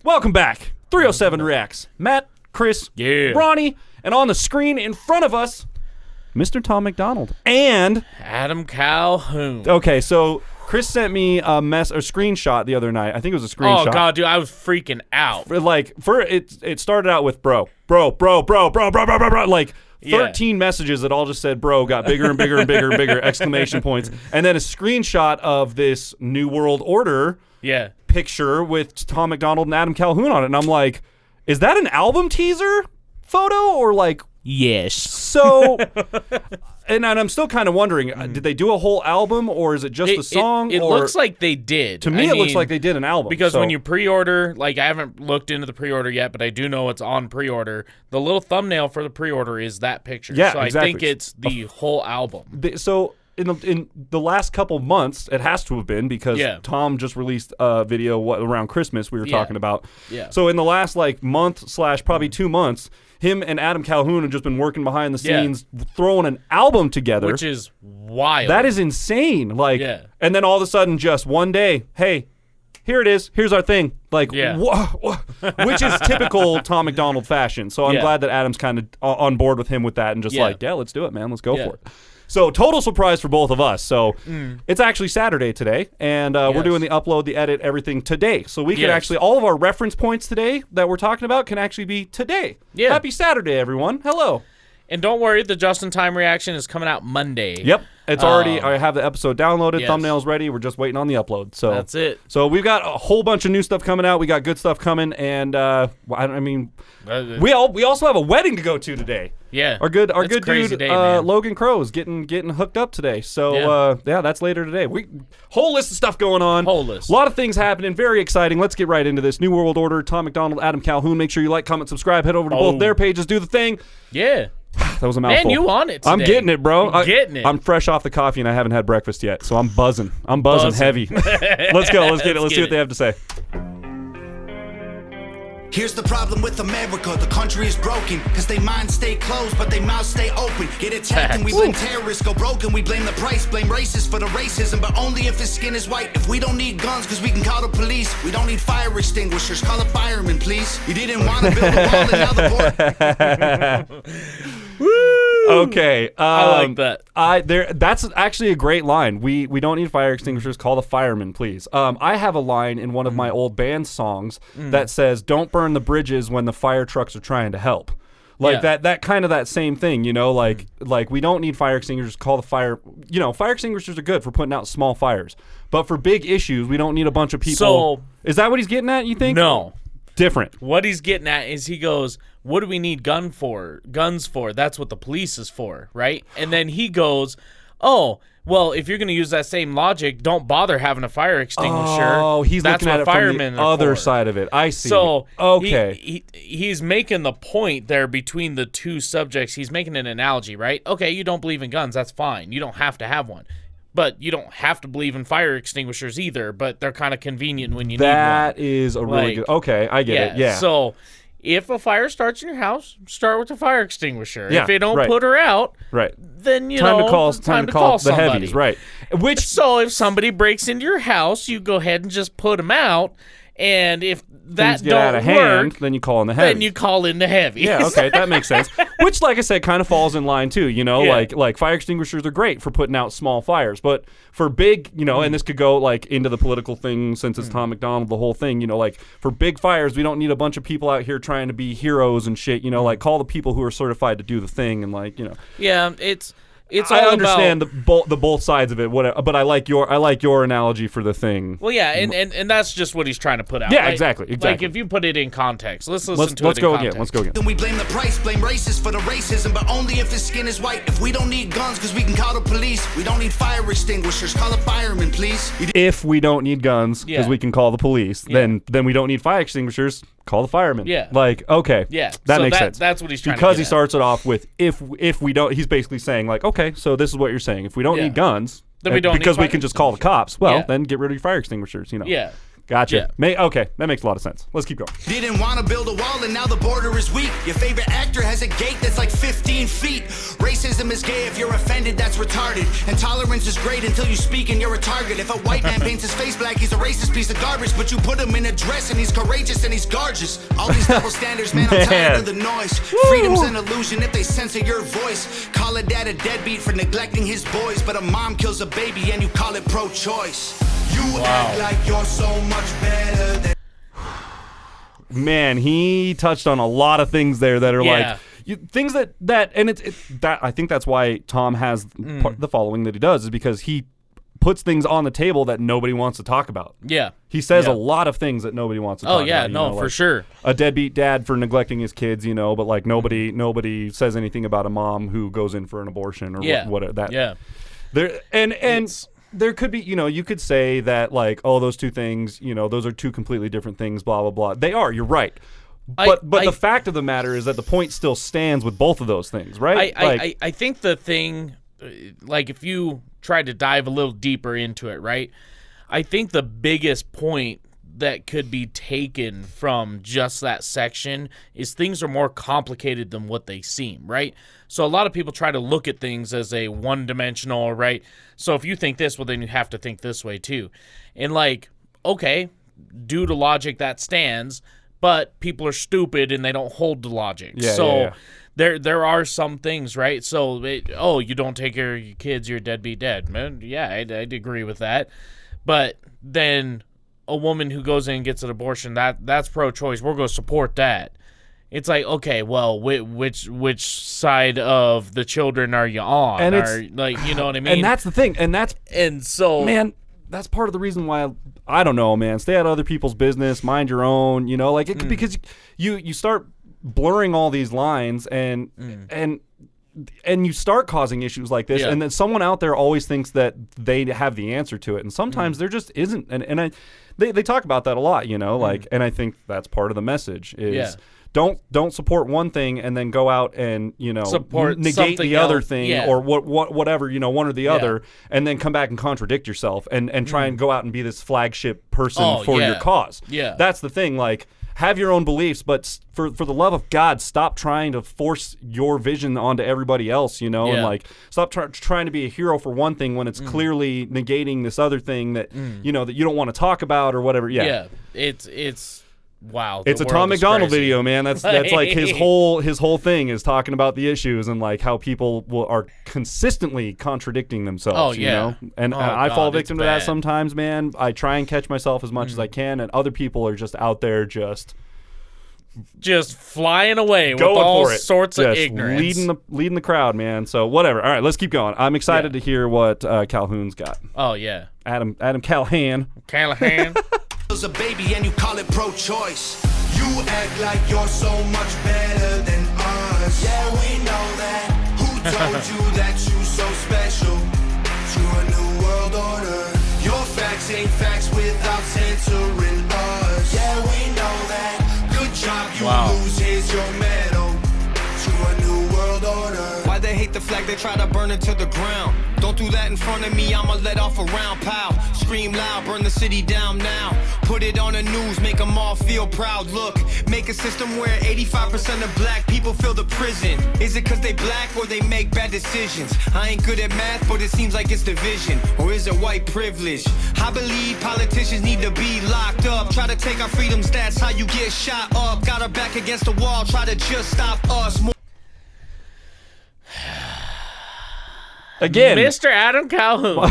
Welcome back. 307 Reacts. Matt, Chris, Ronnie, and on the screen in front of us, Mr. Tom Macdonald and Adam Calhoun. Okay, so Chris sent me a screenshot the other night. I think it was a screenshot. Oh god, dude, I was freaking out. It started out with bro. Like 13 messages that all just said bro, got bigger and bigger and bigger and bigger, exclamation points. And then a screenshot of this New World Order picture with Tom Macdonald and Adam Calhoun on it. And I'm like, is that an album teaser photo or like... Yes. So, and I'm still kind of wondering, did they do a whole album or is it just a song? It looks like they did. To me, it looks like they did an album. Because when you pre-order, like I haven't looked into the pre-order yet, but I do know it's on pre-order. The little thumbnail for the pre-order is that picture. Yeah, so exactly. I think it's the whole album. So in the last couple months, it has to have been because Tom just released a video around Christmas we were talking about. Yeah. So in the last like month / probably 2 months, him and Adam Calhoun have just been working behind the scenes, throwing an album together. Which is wild. That is insane. Like, and then all of a sudden, just one day, hey, here it is. Here's our thing. Like, which is typical Tom Macdonald fashion. So I'm glad that Adam's kind of on board with him with that and just like, let's do it, man. Let's go for it. So total surprise for both of us. So it's actually Saturday today, and we're doing the upload, the edit, everything today. So we can actually, all of our reference points today that we're talking about can actually be today. Yeah. Happy Saturday, everyone. Hello. And don't worry, the just-in-time reaction is coming out Monday. Yep. It's already, I have the episode downloaded, thumbnails ready. We're just waiting on the upload. So that's it. So we've got a whole bunch of new stuff coming out. We got good stuff coming, and we also have a wedding to go to today. Yeah. Our good dude, day, Logan Crow's getting hooked up today. So that's later today. Whole list of stuff going on. Whole list. A lot of things happening. Very exciting. Let's get right into this. New World Order, Tom Macdonald, Adam Calhoun. Make sure you like, comment, subscribe. Head over to both their pages. Do the thing. Yeah. That was a mouthful. Man, you on it today. I'm getting it, bro. I'm fresh off the coffee and I haven't had breakfast yet, so I'm buzzing. I'm buzzing heavy. Let's go. Let's get it. Let's see what they have to say. Here's the problem with America, the country is broken, cause they minds stay closed, but they mouths stay open. Get attacked and we blame terrorists, go broken, we blame the price, blame racists for the racism, but only if his skin is white. If we don't need guns, cause we can call the police. We don't need fire extinguishers, call a fireman, please. You didn't want to build a wall and now the board. Okay, I like that. That's actually a great line. We don't need fire extinguishers. Call the firemen, please. I have a line in one of my old band songs that says, "Don't burn the bridges when the fire trucks are trying to help." Like that kind of that same thing, you know. Like we don't need fire extinguishers. Call the fire. You know, fire extinguishers are good for putting out small fires, but for big issues, we don't need a bunch of people. So is that what he's getting at? You think? No. Different. What he's getting at is he goes, what do we need guns for? That's what the police is for, right? And then he goes, oh, well, if you're going to use that same logic, don't bother having a fire extinguisher. Oh, he's looking at it from the other side of it. I see. So okay, he's making the point there between the two subjects. He's making an analogy, right? Okay, you don't believe in guns. That's fine. You don't have to have one. But you don't have to believe in fire extinguishers either, but they're kind of convenient when you need one. That is a really good... Okay, I get it, yeah. So if a fire starts in your house, start with the fire extinguisher. Yeah, if it don't put her out, then, time to call the somebody. heavies, right. So if somebody breaks into your house, you go ahead and just put them out. And if that get out of hand, then you call in the heavies. Then you call in the heavies. Yeah, okay, that makes sense. Which, like I said, kind of falls in line too. You know, like fire extinguishers are great for putting out small fires, but for big, you know, and this could go like into the political thing since it's Tom Macdonald, the whole thing. You know, like for big fires, we don't need a bunch of people out here trying to be heroes and shit. You know, like call the people who are certified to do the thing and like, you know. Yeah, It's I all understand the both sides of it, whatever, but I like your analogy for the thing. Well, yeah, and that's just what he's trying to put out. Yeah, right? exactly. Like if you put it in context, let's go again. Let's go again. Then we blame the price, blame racists for the racism, but only if his skin is white. If we don't need guns, because we can call the police. We don't need fire extinguishers, call a fireman, please. If we don't need guns, because we can call the police, then we don't need fire extinguishers. Call the firemen. Yeah. Like, okay. Yeah. That makes sense. That's what he's trying to Because get he starts it off with if we don't, he's basically saying like, okay, so this is what you're saying. If we don't need guns, then we don't because need we can just call the cops. Well, then get rid of your fire extinguishers, you know. Yeah. Gotcha. Okay, that makes a lot of sense. Let's keep going. Didn't want to build a wall and now the border is weak. Your favorite actor has a gate that's like 15 feet. Racism is gay if you're offended, that's retarded. And tolerance is great until you speak and you're a target. If a white man paints his face black, he's a racist piece of garbage. But you put him in a dress and he's courageous and he's gorgeous. All these double standards, man, I'm tired of the noise. Freedom's an illusion if they censor your voice. Call a dad a deadbeat for neglecting his boys. But a mom kills a baby and you call it pro-choice. You act like you're so much better than... Man, he touched on a lot of things there that are like things that and it's that I think that's why Tom has the following that he does, is because he puts things on the table that nobody wants to talk about. Yeah. He says a lot of things that nobody wants to talk about. Oh yeah, no, for sure. A deadbeat dad for neglecting his kids, but like nobody says anything about a mom who goes in for an abortion or what that. Yeah. There and there could be, you could say that like, oh, those two things, those are two completely different things, blah, blah, blah. They are, you're right. But the fact of the matter is that the point still stands with both of those things, right? I think the thing, like if you try to dive a little deeper into it, right? I think the biggest point that could be taken from just that section is things are more complicated than what they seem, right? So a lot of people try to look at things as a one-dimensional, right? So if you think this, well, then you have to think this way too. And like, okay, due to logic that stands, but people are stupid and they don't hold to logic. There are some things, right? So, you don't take care of your kids, you're a deadbeat dad. Man, yeah, I'd agree with that. But then a woman who goes in and gets an abortion, that's pro-choice. We're going to support that. It's like, okay, well, which side of the children are you on? And it's like, you know what I mean? And that's the thing. And so, man, that's part of the reason why I don't know, man. Stay out of other people's business, mind your own. Because you start blurring all these lines and you start causing issues like this, and then someone out there always thinks that they have the answer to it, and sometimes there just isn't. And they talk about that a lot, and I think that's part of the message is don't support one thing and then go out and support negate the other thing yeah. or whatever one or the other, and then come back and contradict yourself and try and go out and be this flagship person for your cause. Yeah, that's the thing. Like, have your own beliefs, but for the love of God, stop trying to force your vision onto everybody else, and like stop trying to be a hero for one thing when it's clearly negating this other thing that that you don't want to talk about or whatever. Yeah, it's wow. It's a Tom Macdonald video, man. That's like his whole thing is talking about the issues and like how people are consistently contradicting themselves. And I fall victim to that sometimes, man. I try and catch myself as much as I can, and other people are just out there just flying away with all sorts of ignorance, leading the crowd, man. So whatever. All right, let's keep going. I'm excited to hear what Calhoun's got. Oh yeah, Adam Calhoun. A baby and you call it pro-choice. You act like you're so much better than us. Yeah, we know that. Who told you that you so special? To a new world order. Your facts ain't facts without censoring us. Yeah, we know that. Good job, you lose. Here's your medal. To a new world order. Why they hate the flag, they try to burn it to the ground. Don't do that in front of me, I'ma let off a round. Pow, scream loud, burn the city down now. Put it on the news, make them all feel proud. Look, make a system where 85% of black people fill the prison. Is it cause they black or they make bad decisions? I ain't good at math, but it seems like it's division. Or is it white privilege? I believe politicians need to be locked up. Try to take our freedoms, that's how you get shot up. Got our back against the wall, try to just stop us. Again, Mr. Adam Calhoun.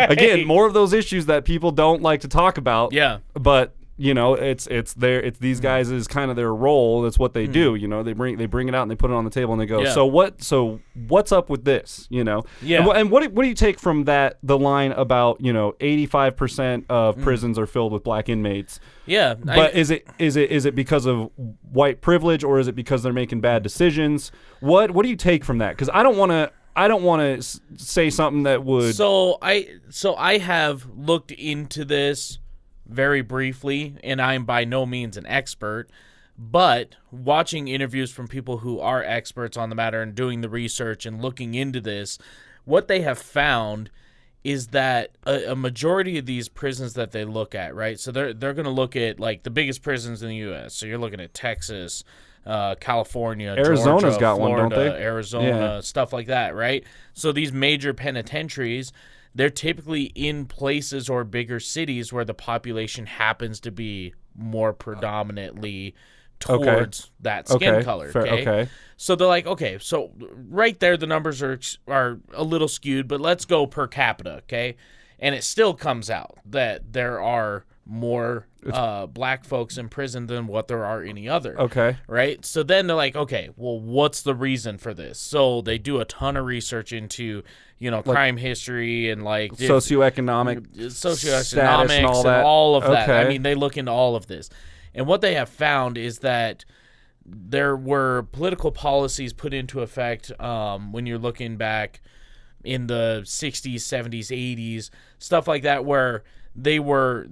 Again, more of those issues that people don't like to talk about. Yeah. But it's these guys is kind of their role. That's what they do. They bring it out and they put it on the table and they go. So what's up with this? Yeah. And what do you take from that? The line about 85% of prisons are filled with black inmates. Yeah. But is it because of white privilege or is it because they're making bad decisions? What do you take from that? Because I don't want to say something that would. So I have looked into this very briefly, and I'm by no means an expert, but watching interviews from people who are experts on the matter and doing the research and looking into this, what they have found is that a majority of these prisons that they look at, right? So they're going to look at like the biggest prisons in the U.S. So you're looking at Texas, California, Arizona's Georgia, got Florida, one, don't they? Arizona, stuff like that, right? So these major penitentiaries, they're typically in places or bigger cities where the population happens to be more predominantly towards that skin color. Okay? So they're like, okay, so right there the numbers are a little skewed, but let's go per capita, okay? And it still comes out that there are more black folks in prison than what there are any other. Okay. Right? So then they're like, okay, well, what's the reason for this? So they do a ton of research into, crime history and like socioeconomic status and all of that. Okay. I mean, they look into all of this. And what they have found is that there were political policies put into effect when you're looking back in the 60s, 70s, 80s, stuff like that, where they were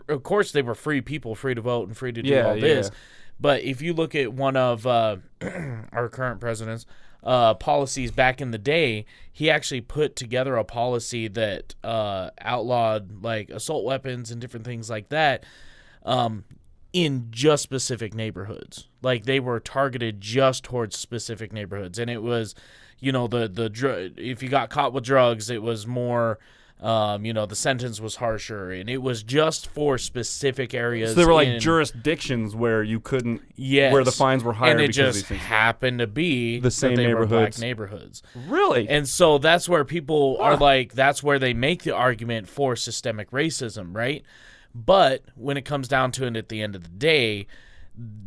of course they were free people, free to vote and free to do all this. But if you look at one of our current president's policies back in the day, he actually put together a policy that outlawed like assault weapons and different things like that. In just specific neighborhoods. Like they were targeted just towards specific neighborhoods. And it was, if you got caught with drugs, it was more, the sentence was harsher. And it was just for specific areas. So there were like jurisdictions where you couldn't, where the fines were higher. And it because just of these things. happened to be the same that they neighborhoods. were black neighborhoods. Really? And so that's where people are like, that's where they make the argument for systemic racism, right? But when it comes down to it at the end of the day,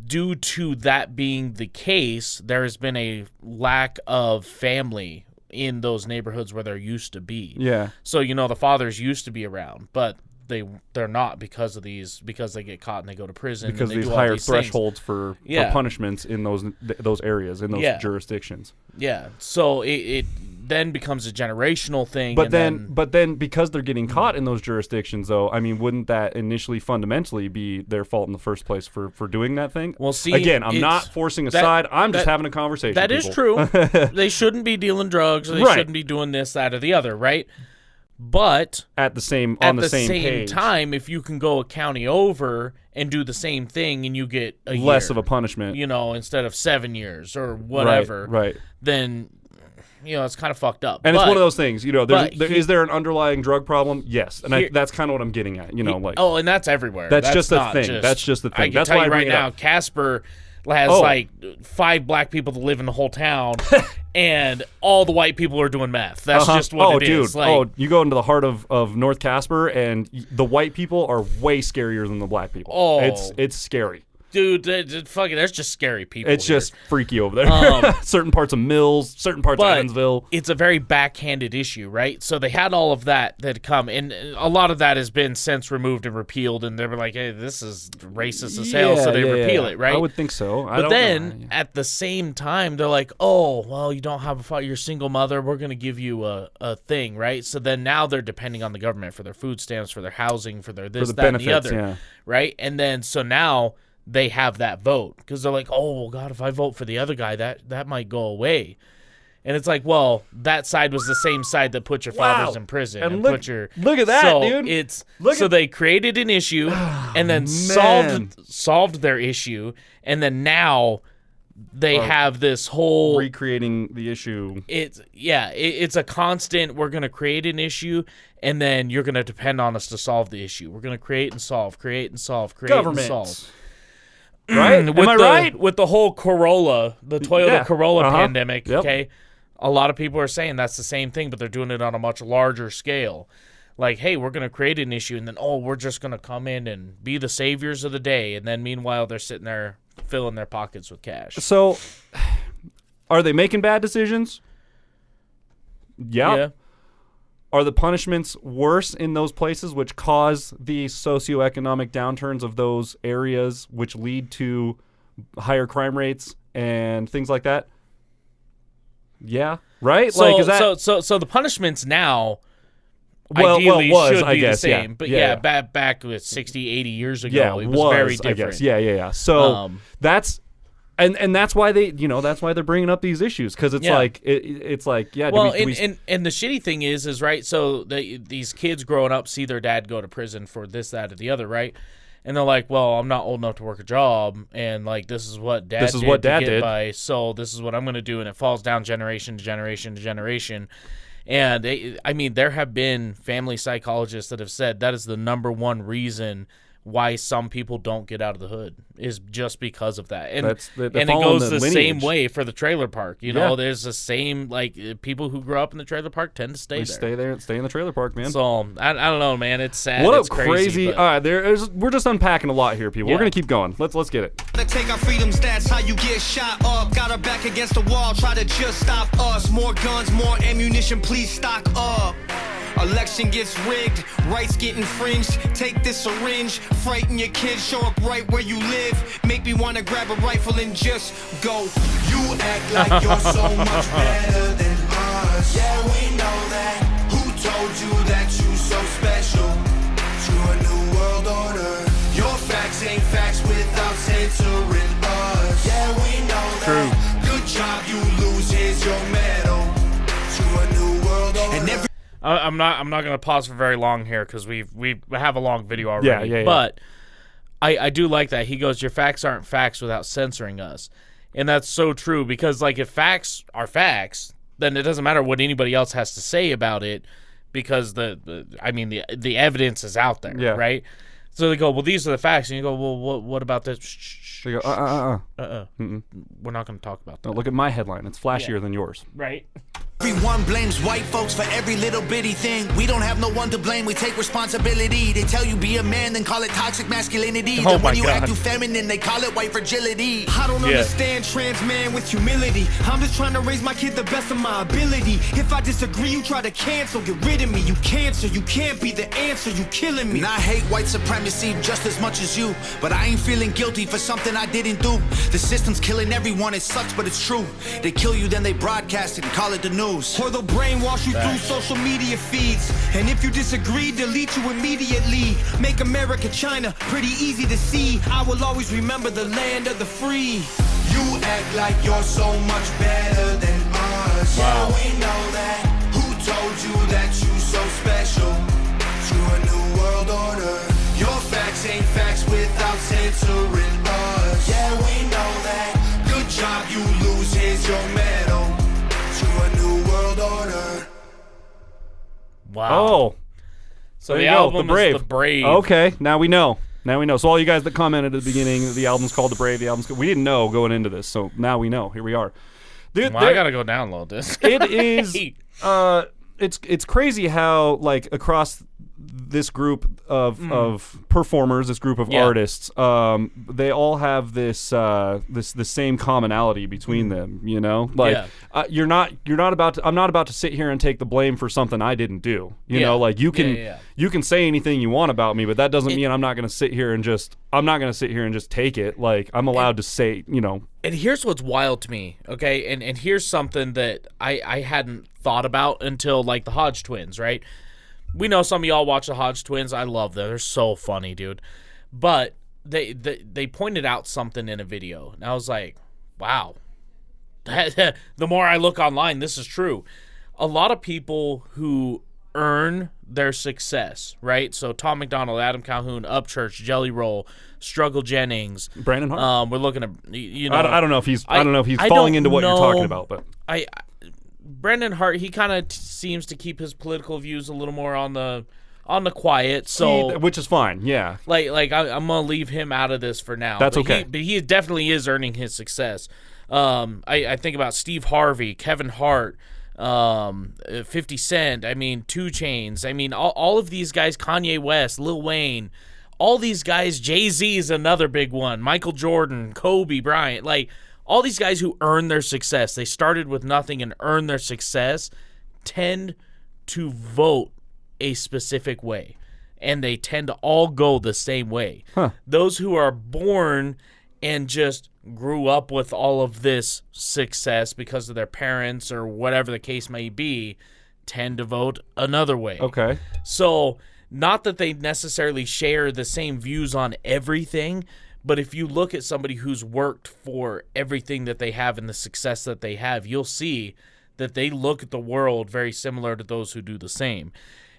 due to that being the case, there has been a lack of family in those neighborhoods where there used to be. Yeah. So, the fathers used to be around, but they're not because they get caught and they go to prison. Because and they these do all higher these thresholds for punishments in those areas, in those jurisdictions. Yeah. So it then becomes a generational thing. But then because they're getting caught in those jurisdictions, though, I mean, wouldn't that initially fundamentally be their fault in the first place for doing that thing? Well, see, again, I'm not forcing a side. I'm just having a conversation. That is true. They shouldn't be dealing drugs. Or they shouldn't be doing this, that, or the other, right? But at the same page. time, if you can go a county over and do the same thing and you get a less year, of a punishment, instead of 7 years or whatever, right. Then it's kind of fucked up. And it's one of those things, is there an underlying drug problem? Yes, and that's kind of what I'm getting at. And that's everywhere. That's just a thing. That's just the thing. I can tell you right now, Casper has like 5 black people that live in the whole town, and all the white people are doing meth. That's just what it is. Like, you go into the heart of North Casper, and the white people are way scarier than the black people. It's scary. Dude, there's just scary people. It's just freaky over there. Certain parts of Mills, certain parts of Evansville. It's a very backhanded issue, right? So they had all of that come, and a lot of that has been since removed and repealed, and they were like, hey, this is racist as hell, so they repeal it, right? I would think so. But then, at the same time, they're like, oh, well, you don't have you're a single mother, we're going to give you a thing, right? So then now they're depending on the government for their food stamps, for their housing, for their this, that, benefits, and the other, right? And then, so now they have that vote because they're like, oh, well, God, if I vote for the other guy, that might go away. And it's like, well, that side was the same side that put your fathers in prison and look, put your look at that, so dude. They created an issue and then solved their issue, and then now they have this whole recreating the issue. It's a constant. We're gonna create an issue, and then you're gonna depend on us to solve the issue. We're gonna create and solve, and solve. Right? Am I right? With the whole Corolla, the Toyota Corolla pandemic, okay? A lot of people are saying that's the same thing, but they're doing it on a much larger scale. Like, hey, we're going to create an issue, and then, we're just going to come in and be the saviors of the day. And then, meanwhile, they're sitting there filling their pockets with cash. So, are they making bad decisions? Yeah. Are the punishments worse in those places which cause the socioeconomic downturns of those areas, which lead to higher crime rates and things like that? Yeah, right. So the punishments now, ideally should be the same. But back with 60, 80 years ago, it was very different. I guess. Yeah. So that's And that's why they're bringing up these issues, because it's like it's like Well, and the shitty thing is right. So these kids growing up see their dad go to prison for this, that, or the other, right? And they're like, well, I'm not old enough to work a job, and like this is what dad did by, so this is what I'm going to do, and it falls down generation to generation to generation. And there have been family psychologists that have said that is the number one reason why some people don't get out of the hood, is just because of that. And it goes the same way for the trailer park. You know, there's the same, like, people who grow up in the trailer park tend to stay stay in the trailer park, man. So I don't know, man. It's sad. What it's a crazy. We're just unpacking a lot here, people. We're gonna keep going. Let's get it. Take our freedoms, that's how you get shot up. Got our back against the wall, try to just stop us. More guns, more ammunition, please stock up. Election gets rigged, rights get infringed. Take this syringe, frighten your kids, show up right where you live. Make me wanna grab a rifle and just go. You act like you're so much better than us. Yeah, we know that. Who told you that you so special? To a new world order. Your facts ain't facts without censoring us. Yeah, we know that. Good job, you lose, here's your medal. To a new world order. And I'm not going to pause for very long here because we have a long video already. Yeah. But I do like that. He goes, your facts aren't facts without censoring us. And that's so true, because like if facts are facts, then it doesn't matter what anybody else has to say about it, because the evidence is out there, right? So they go, well, these are the facts. And you go, well, what about this? They go, We're not going to talk about that. No, look at my headline. It's flashier than yours. Right. Everyone blames white folks for every little bitty thing. We don't have no one to blame, we take responsibility. They tell you be a man, then call it toxic masculinity. Oh Then my when you God. act too feminine, they call it white fragility. I don't understand trans man with humility. I'm just trying to raise my kid the best of my ability. If I disagree, you try to cancel, get rid of me. You cancer, you can't be the answer, you killing me. And I hate white supremacy just as much as you, but I ain't feeling guilty for something I didn't do. The system's killing everyone, it sucks, but it's true. They kill you, then they broadcast it and call it the news. Or they'll brainwash you through social media feeds. And if you disagree, delete you immediately. Make America China pretty easy to see. I will always remember the land of the free. You act like you're so much better than us. Wow. Yeah, we know that. Who told you that you so special? To a new world order. Your facts ain't facts without censoring us. Yeah, we know that. Good job, you lose, here's your medal. To a new world order. Wow. Oh. So the album is The Brave. Okay, now we know. So all you guys that commented at the beginning, the album's called The Brave. We didn't know going into this, so now we know. Here we are. Dude, well, I gotta go download this. It is. It's crazy how, like, across this group of performers, this group of artists, they all have this same commonality between them. You know, like I'm not about to sit here and take the blame for something I didn't do. You know, like you can say anything you want about me, but that doesn't mean I'm not going to sit here and just take it. Like, I'm allowed to say, you know. And here's what's wild to me, okay? And here's something that I hadn't thought about until, like, the Hodge twins, right? We know some of y'all watch the Hodge twins. I love them. They're so funny, dude. But they pointed out something in a video, and I was like, wow. The more I look online, this is true. A lot of people who earn their success, right? So Tom Macdonald, Adam Calhoun, Upchurch, Jelly Roll, Struggle Jennings, Brandon Hart. We're looking at, you know. I don't know if he's falling into what you're talking about, but Brandon Hart, he kind of seems to keep his political views a little more on the quiet, so which is fine, yeah. Like I'm gonna leave him out of this for now. That's okay. But he definitely is earning his success. I think about Steve Harvey, Kevin Hart, 50 Cent. I mean, 2 Chainz. I mean, all of these guys. Kanye West, Lil Wayne. All these guys. Jay-Z is another big one. Michael Jordan, Kobe Bryant. Like, all these guys who earn their success, they started with nothing and earn their success, tend to vote a specific way. And they tend to all go the same way. Huh. Those who are born and just grew up with all of this success because of their parents or whatever the case may be, tend to vote another way. Okay. So, not that they necessarily share the same views on everything, But if you look at somebody who's worked for everything that they have and the success that they have, you'll see that they look at the world very similar to those who do the same.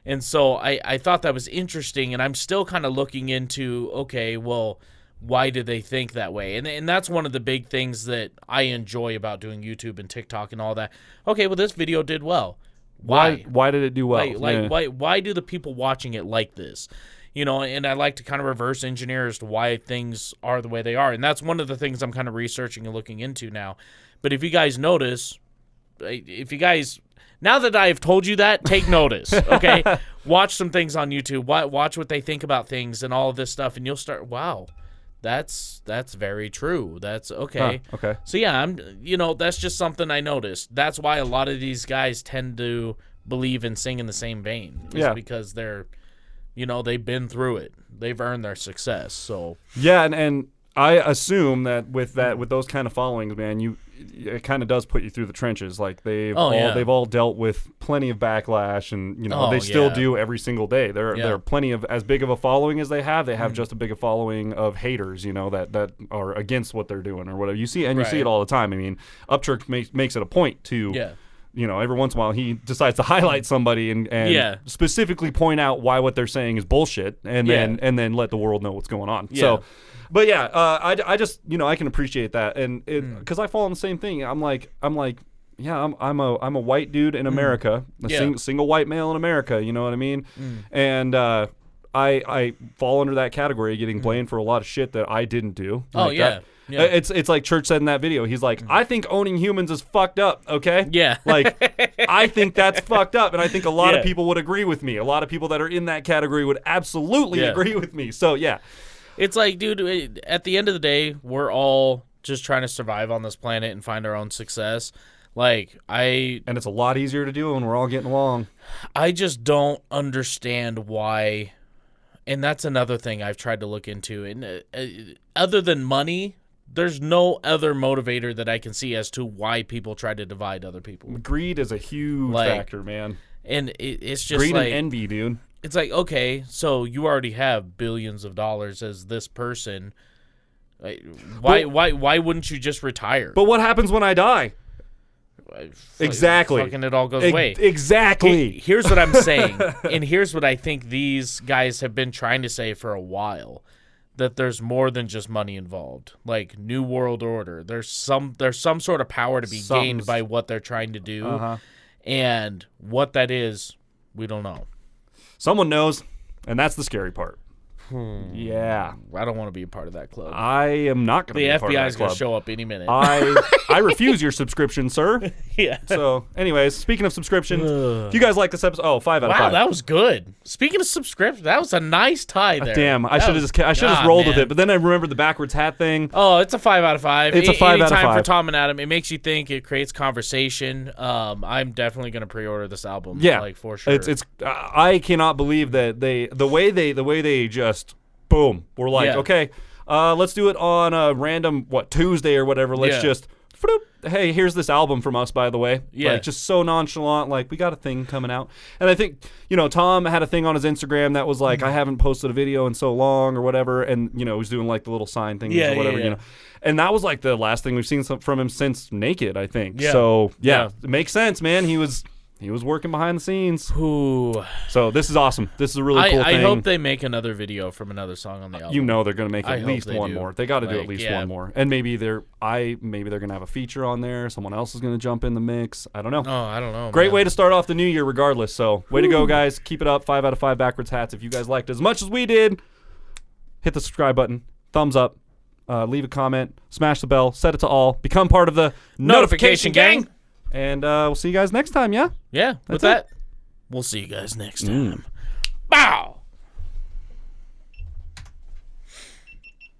And so I thought that was interesting, and I'm still kind of looking into, okay, well, why do they think that way? And that's one of the big things that I enjoy about doing YouTube and TikTok and all that. Okay, well, this video did well. Why? Why did it do well? Why do the people watching it like this? And I like to kind of reverse engineer as to why things are the way they are. And that's one of the things I'm kind of researching and looking into now. But if you guys notice, now that I've told you that, take notice, okay? Watch some things on YouTube. Watch what they think about things and all of this stuff, and you'll start, wow, that's very true. That's okay. Huh, okay. So yeah, that's just something I noticed. That's why a lot of these guys tend to believe and sing in the same vein. Because they're, they've been through it. They've earned their success. So yeah, and I assume that with those kind of followings, man, it kind of does put you through the trenches. Like they've all dealt with plenty of backlash, and they still do every single day. They're plenty of, as big of a following as they have just a big a following of haters, that are against what they're doing or whatever. You see it all the time. I mean, Upchurch makes it a point to every once in a while he decides to highlight somebody and specifically point out why what they're saying is bullshit, and then let the world know what's going on. Yeah. So. But yeah, I just I can appreciate that, and because I fall on the same thing. I'm like, yeah, I'm a white dude in America, single white male in America. You know what I mean? And I fall under that category, getting blamed for a lot of shit that I didn't do. Yeah. It's like Church said in that video. He's like, I think owning humans is fucked up. Okay. Yeah. Like, I think that's fucked up, and I think a lot of people would agree with me. A lot of people that are in that category would absolutely agree with me. So yeah. It's like, dude, at the end of the day, we're all just trying to survive on this planet and find our own success. And it's a lot easier to do when we're all getting along. I just don't understand why, and that's another thing I've tried to look into. And other than money, there's no other motivator that I can see as to why people try to divide other people. Greed is a huge factor, man. And it's just greed and envy, dude. It's like, okay, so you already have billions of dollars as this person. Why wouldn't you just retire? But what happens when I die? Exactly. Fucking it all goes away. Exactly. Here's what I'm saying, and here's what I think these guys have been trying to say for a while, that there's more than just money involved. Like New World Order. There's some sort of power to be gained by what they're trying to do. And what that is, we don't know. Someone knows, and that's the scary part. Yeah. I don't want to be a part of that club. I am not going to be a part of that club. The FBI is going to show up any minute. I refuse your subscription, sir. Yeah. So, anyways, speaking of subscription, if you guys like this episode, 5 out of 5. Wow, that was good. Speaking of subscription, that was a nice tie there. Damn, I should have just rolled with it, but then I remembered the backwards hat thing. Oh, it's a 5 out of 5. It's a 5 out of 5. Anytime for Tom and Adam. It makes you think. It creates conversation. I'm definitely going to pre-order this album. Yeah, like for sure. It's I cannot believe that the way they just boom. We're like, okay, let's do it on a random Tuesday or whatever. Let's just. Hey, here's this album from us, by the way. Yeah. Like, just so nonchalant, like, we got a thing coming out. And I think, Tom had a thing on his Instagram that was like, I haven't posted a video in so long or whatever. And, he was doing like the little sign things or whatever, And that was like the last thing we've seen from him since Naked, I think. Yeah. So, yeah, it makes sense, man. He was working behind the scenes. Ooh. So this is awesome. This is a really cool thing. I hope they make another video from another song on the album. They're going to make at least one more. They got to do at least one more. And maybe they're going to have a feature on there. Someone else is going to jump in the mix. I don't know. Oh, I don't know. Great way to start off the new year regardless. So way to go, guys. Keep it up. 5 out of 5 backwards hats. If you guys liked it as much as we did, hit the subscribe button. Thumbs up. Leave a comment. Smash the bell. Set it to all. Become part of the Notification Gang. And we'll see you guys next time, yeah? Yeah, with that, we'll see you guys next time. Bow!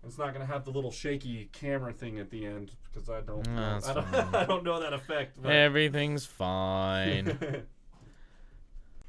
It's not going to have the little shaky camera thing at the end because I don't know that effect. But. Everything's fine.